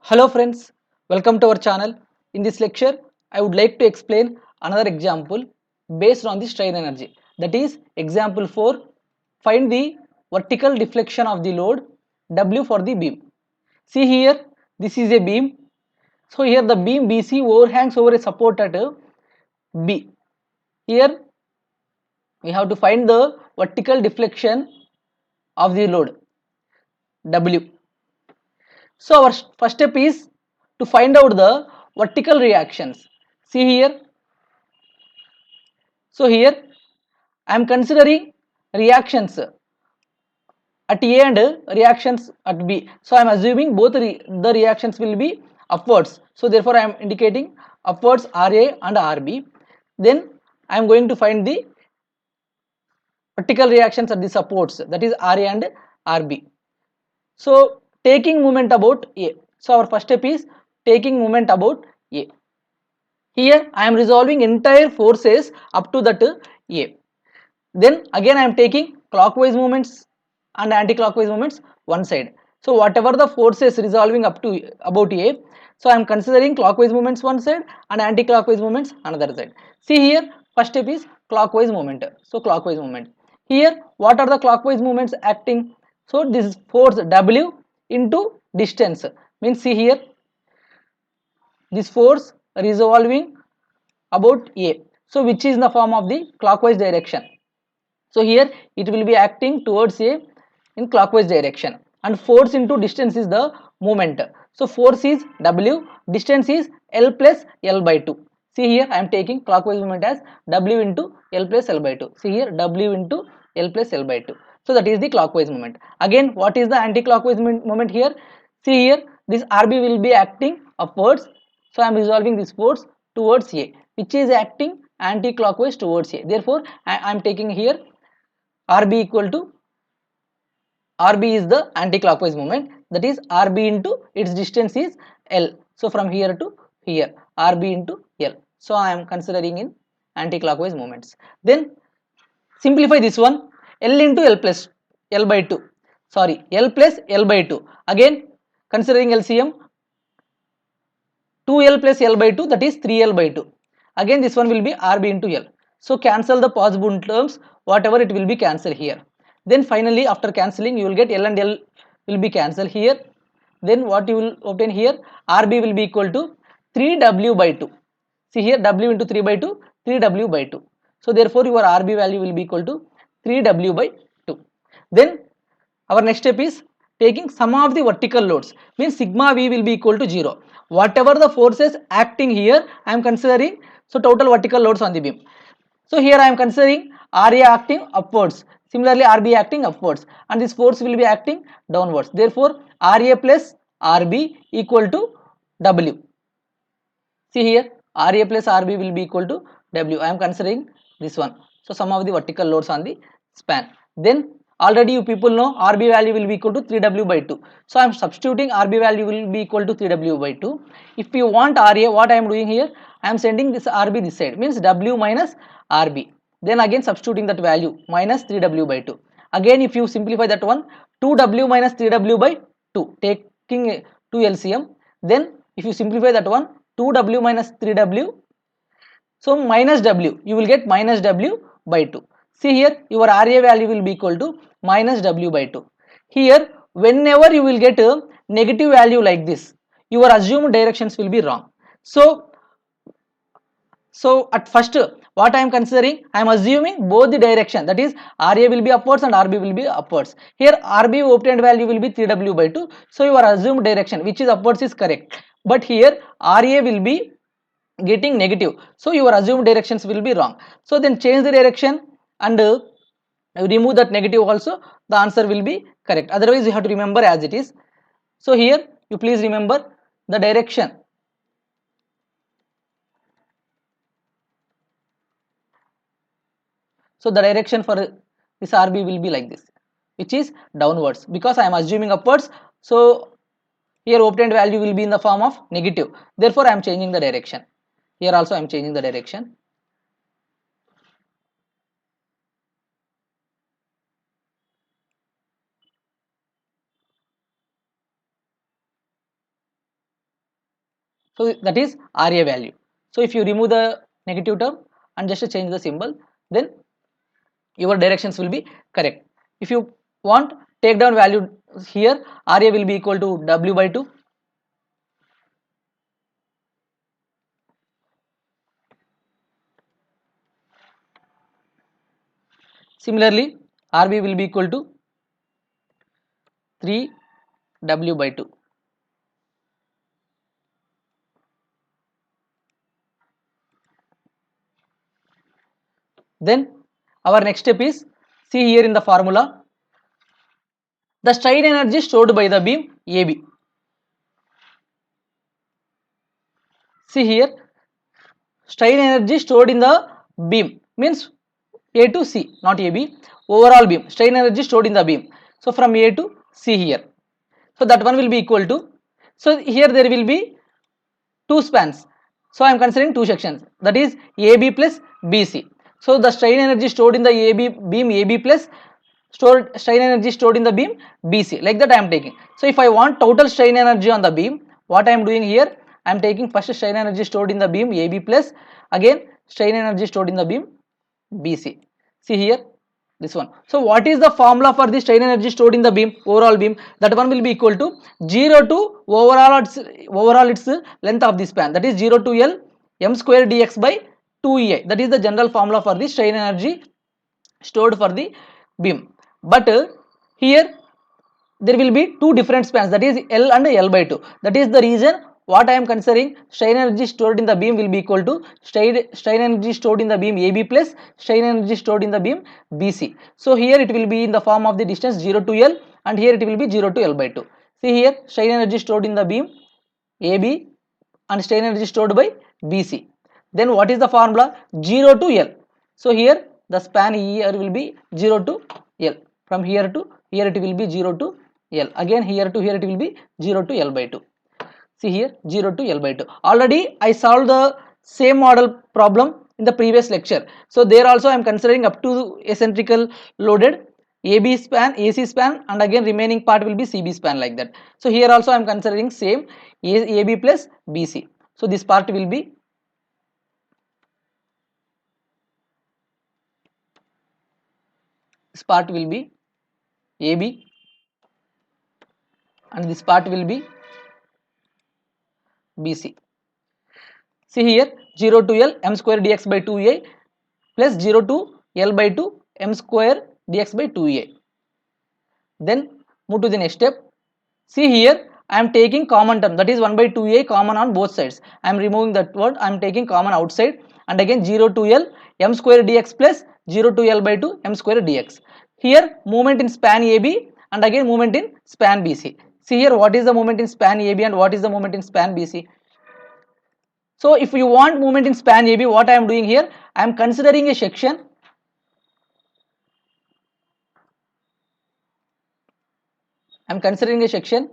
Hello friends, welcome to our channel. In this lecture, I would like to explain another example based on the strain energy. That is example 4. Find the vertical deflection of the load W for the beam. See here, this is a beam. So here the beam BC overhangs over a support at B. Here we have to find the vertical deflection of the load W. So our first step is to find out the vertical reactions. See here. So here I am considering reactions at A and reactions at B. So I am assuming both the reactions will be upwards. So therefore I am indicating upwards RA and RB. Then I am going to find the vertical reactions at the supports, that is RA and RB. So taking moment about A. So our first step is taking moment about A. Here I am resolving entire forces up to that A. Then again I am taking clockwise movements and anti-clockwise movements one side. So whatever the forces resolving up to about A, so I am considering clockwise movements one side and anti-clockwise movements another side. See here, first step is clockwise movement. So clockwise movement. Here what are the clockwise movements acting? So this force W into distance, means see here, this force resolving about A, so which is in the form of the clockwise direction. So here it will be acting towards A in clockwise direction, and force into distance is the moment. So force is W, distance is L plus L by 2. See here I am taking clockwise movement as W into L plus L by 2. See here W into L plus L by 2. So that is the clockwise movement. Again, what is the anti-clockwise moment here? See here, this RB will be acting upwards. So I am resolving this force towards A, which is acting anti-clockwise towards A. Therefore I am taking here RB equal to, RB is the anti-clockwise moment, that is RB into its distance is L. So from here to here, RB into L. So I am considering in anti-clockwise moments. Then simplify this one, L into L plus L by 2. Sorry, L plus L by 2. Again considering LCM, 2L plus L by 2, that is 3L by 2. Again this one will be RB into L. So cancel the possible terms, whatever it will be cancelled here. Then finally after cancelling you will get L and L will be cancelled here. Then what you will obtain here, RB will be equal to 3W by 2. See here, W into 3 by 2, 3W by 2. So therefore your RB value will be equal to 3W by 2. Then our next step is taking sum of the vertical loads, means sigma V will be equal to 0. Whatever the forces acting here I am considering, so total vertical loads on the beam. So here I am considering RA acting upwards, similarly RB acting upwards, and this force will be acting downwards. Therefore RA plus RB equal to W. See here, RA plus RB will be equal to W. I am considering this one. So sum of the vertical loads on the span. Then already you people know RB value will be equal to 3W by 2. So I am substituting RB value will be equal to 3W by 2. If you want RA, what I am doing here, I am sending this RB this side, means W minus RB. Then again substituting that value minus 3W by 2. Again if you simplify that one, 2W minus 3W by 2, taking 2 LCM. Then if you simplify that one, 2W minus 3W, so minus W, you will get minus W by 2. See here, your RA value will be equal to minus W by 2. Here, whenever you will get a negative value like this, your assumed directions will be wrong. So at first, what I am considering, I am assuming both the direction, that is RA will be upwards and RB will be upwards. Here RB obtained value will be 3W by 2. So your assumed direction, which is upwards, is correct. But here RA will be getting negative, so your assumed directions will be wrong. So then change the direction and remove that negative also, the answer will be correct. Otherwise you have to remember as it is. So here you please remember the direction. So the direction for this RB will be like this, which is downwards, because I am assuming upwards. So here obtained value will be in the form of negative. Therefore I am changing the direction. Here also I am changing the direction. So that is RA value. So if you remove the negative term and just change the symbol, then your directions will be correct. If you want take down value here, RA will be equal to W by 2. Similarly, RB will be equal to 3W by 2. Then our next step is, see here in the formula, the strain energy stored by the beam AB. See here, strain energy stored in the beam means A to C, not AB, overall beam, strain energy stored in the beam. So from A to C here. So that one will be equal to, so here there will be two spans. So I am considering two sections, that is AB plus BC. So the strain energy stored in the AB beam AB plus strain energy stored in the beam BC, like that I am taking. So if I want total strain energy on the beam, what I am doing here, I am taking first strain energy stored in the beam AB plus again strain energy stored in the beam BC. See here this one. So what is the formula for the strain energy stored in the beam, overall beam? That one will be equal to 0 to overall its length of the span, that is 0 to L m square dx by 2EI. That is the general formula for the strain energy stored for the beam. But here there will be two different spans, that is L and L by 2. That is the reason what I am considering strain energy stored in the beam will be equal to strain energy stored in the beam AB plus strain energy stored in the beam BC. So here it will be in the form of the distance 0 to L and here it will be 0 to L by 2. See here, strain energy stored in the beam AB and strain energy stored by BC. Then what is the formula? 0 to L. So here the span here will be 0 to L. From here to here it will be 0 to L. Again here to here it will be 0 to L by 2. See here 0 to L by 2. Already I solved the same model problem in the previous lecture. So there also I am considering up to eccentrical loaded AB span, AC span, and again remaining part will be CB span, like that. So here also I am considering same AB plus BC. So this part will be AB and this part will be BC. See here 0 to L m square dx by 2a plus 0 to L by 2 m square dx by 2a. Then move to the next step. See here I am taking common term, that is 1 by 2a common on both sides. I am removing that word, I am taking common outside, and again 0 to L m square dx plus 0 to L by 2 m square dx. Here movement in span AB and again movement in span BC. See here what is the movement in span AB and what is the movement in span BC. So if you want movement in span AB, what I am doing here, I am considering a section. I am considering a section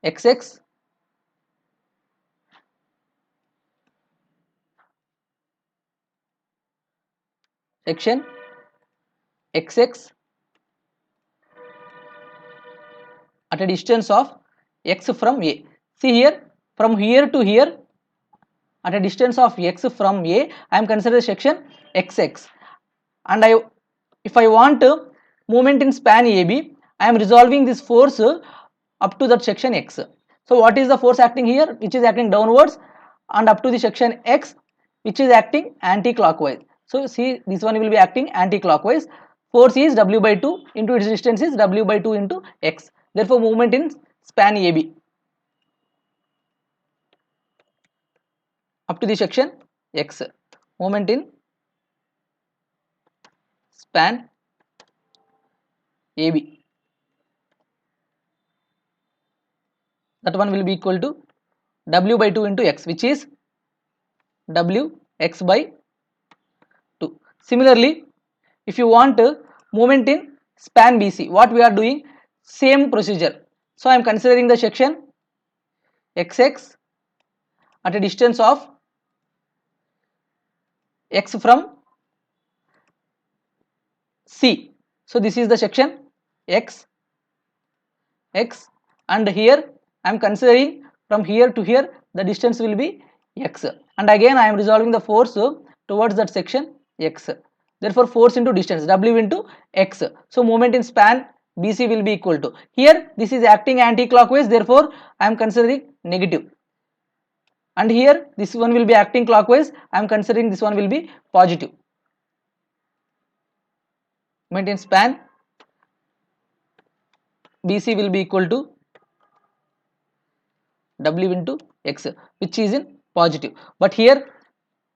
XX section XX at a distance of x from A. See here from here to here at a distance of x from A, I am considering section XX, and if I want movement in span AB, I am resolving this force up to that section X. So what is the force acting here, which is acting downwards, and up to the section X which is acting anti-clockwise. So see this one will be acting anti-clockwise. Force is W by 2 into its distance is W by 2 into X. Therefore movement in span AB up to the section X, movement in span AB, that one will be equal to W by 2 into X, which is W X by 2. Similarly, if you want movement in span BC, what we are doing, same procedure. So I am considering the section XX at a distance of X from C. So this is the section X, and here I am considering from here to here the distance will be x, and again I am resolving the force towards that section x. Therefore force into distance W into x. So moment in span BC will be equal to, here this is acting anti-clockwise, therefore I am considering negative, and here this one will be acting clockwise, I am considering this one will be positive. Moment in span BC will be equal to W into x, which is in positive, but here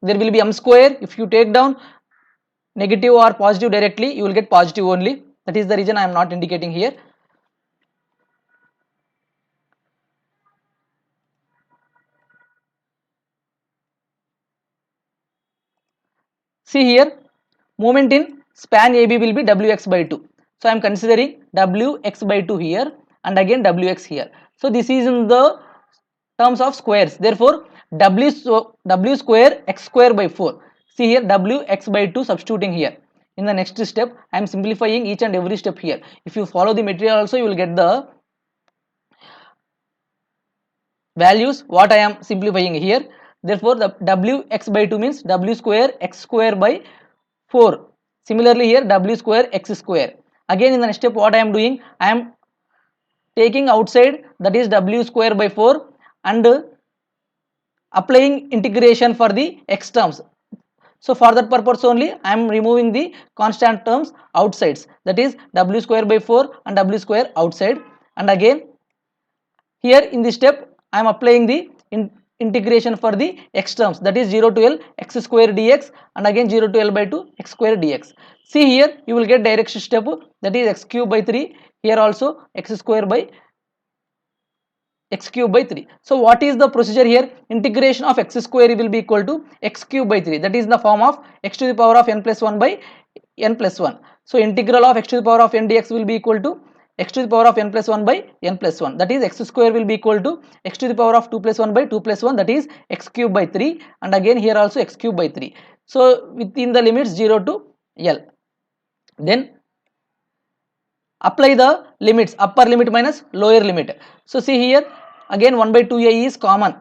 there will be m square. If you take down negative or positive directly, you will get positive only. That is the reason I am not indicating here. See here, moment in span AB will be Wx by 2. So I am considering Wx by 2 here and again Wx here. So this is in the terms of squares. Therefore W square x square by 4. See here Wx by 2 substituting here. In the next step, I am simplifying each and every step here. If you follow the material also, you will get the values what I am simplifying here. Therefore the Wx by 2 means W square x square by 4. Similarly here W square x square. Again in the next step what I am doing, I am taking outside, that is W square by 4, and applying integration for the x terms. So for that purpose only I am removing the constant terms outsides, that is W square by 4 and W square outside, and again here in this step I am applying the integration for the x terms, that is 0 to L x square dx and again 0 to L by 2 x square dx. See here you will get direct step, that is x cube by 3, here also x square by x cube by 3. So what is the procedure here? Integration of x square will be equal to x cube by 3, that is in the form of x to the power of n plus 1 by n plus 1. So integral of x to the power of n dx will be equal to x to the power of n plus 1 by n plus 1, that is x square will be equal to x to the power of 2 plus 1 by 2 plus 1, that is x cube by 3, and again here also x cube by 3. So within the limits 0 to L. Then apply the limits, upper limit minus lower limit. So see here again 1 by 2a is common,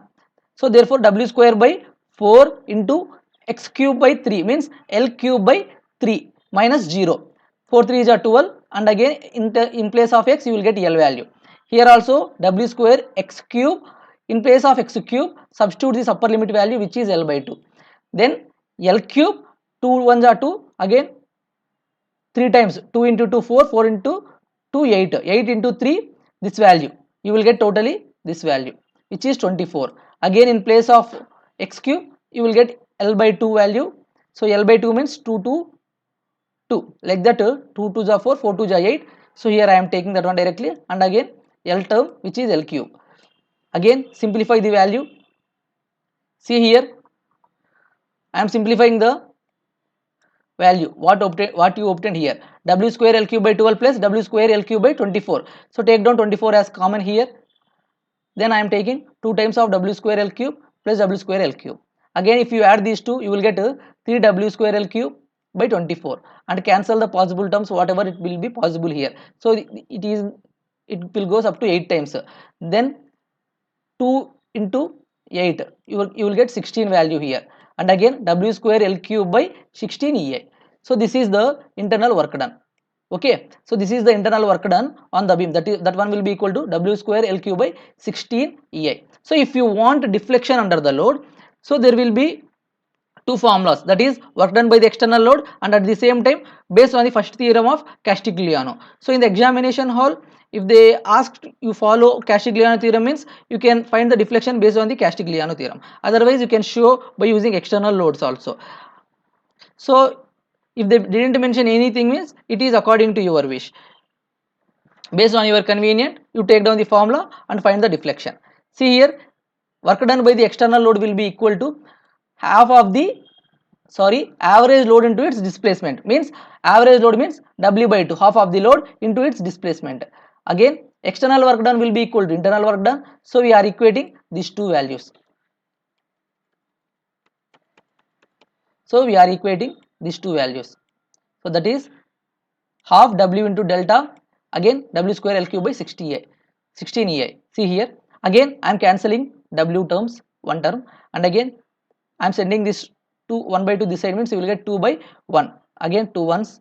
so therefore W square by 4 into x cube by 3 means L cube by 3 minus 0. 4 3 is a 12, and again in place of x you will get L value. Here also W square x cube, in place of x cube substitute this upper limit value which is L by 2. Then L cube, 2 1s are 2, again 3 times 2 into 2 4, 4 into 2 8, 8 into 3 this value, you will get totally this value which is 24. Again in place of x cube you will get L by 2 value. So L by 2 means 2 to 2, like that 2 2s are 4, 4 2s are 8. So here I am taking that one directly, and again L term which is L cube. Again simplify the value. See here I am simplifying the value what you obtained here, W square L cube by 12 plus W square L cube by 24. So take down 24 as common here. Then I am taking 2 times of W square L cube plus W square L cube. Again if you add these two you will get 3 W square L cube by 24, and cancel the possible terms whatever it will be possible here. So it will goes up to 8 times. Then 2 into 8 you will get 16 value here, and again W square L cube by 16 EI. So this is the internal work done. Okay, so this is the internal work done on the beam, that one will be equal to W square L cube by 16 EI. So if you want deflection under the load, so there will be two formulas, that is work done by the external load and at the same time based on the first theorem of Castigliano. So in the examination hall if they asked you follow Castigliano theorem means you can find the deflection based on the Castigliano theorem, otherwise you can show by using external loads also. So if they didn't mention anything means it is according to your wish, based on your convenient you take down the formula and find the deflection. See here work done by the external load will be equal to half of the average load into its displacement, means average load means W by 2, half of the load into its displacement. Again external work done will be equal to internal work done, so we are equating these two values. So we are equating these two values. So that is half W into delta, again W square L cube by 16 EI. See here again I am cancelling W terms one term, and again I am sending this to 1 by 2 this side, means you will get 2 by 1, again 2 ones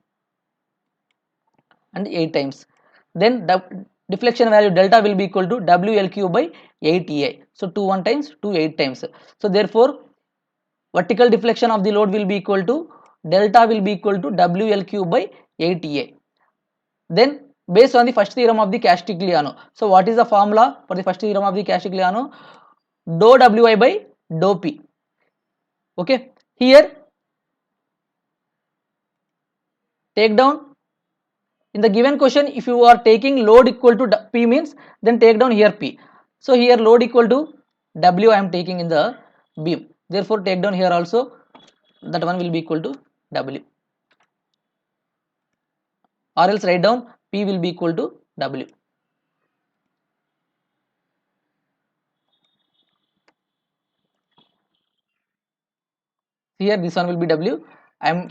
and 8 times. Then the deflection value delta will be equal to WL cube by 8EI. So 2 1 times, 2 8 times. So therefore vertical deflection of the load will be equal to delta will be equal to WL cube by 8EI. Then based on the first theorem of the Castigliano, so what is the formula for the first theorem of the Castigliano? Dou Wi by dou P. Okay, here take down in the given question, if you are taking load equal to P means, then take down here P. So here load equal to W I am taking in the beam, therefore take down here also, that one will be equal to W, or else write down P will be equal to W. Here this one will be W, I am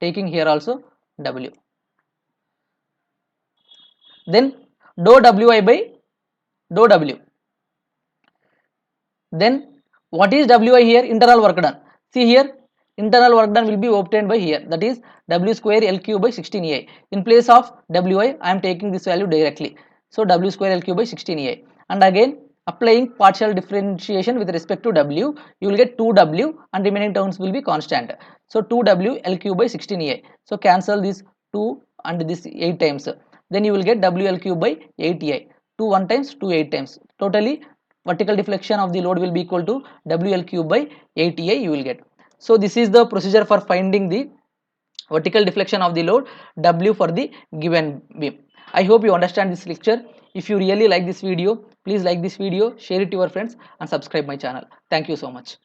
taking here also W. Then dou Wi by dou W. Then what is Wi here? Internal work done. See here, internal work done will be obtained by here, that is W square L cube by 16EI. In place of Wi, I am taking this value directly. So W square L cube by 16EI. And again applying partial differentiation with respect to W, you will get 2W and remaining terms will be constant. So 2W L cube by 16EI. So cancel this 2 and this 8 times. Then you will get WL cube by 8EI. 2 1 times, 2 8 times. Totally vertical deflection of the load will be equal to WL cube by 8EI you will get. So this is the procedure for finding the vertical deflection of the load W for the given beam. I hope you understand this lecture. If you really like this video, please like this video, share it to your friends and subscribe my channel. Thank you so much.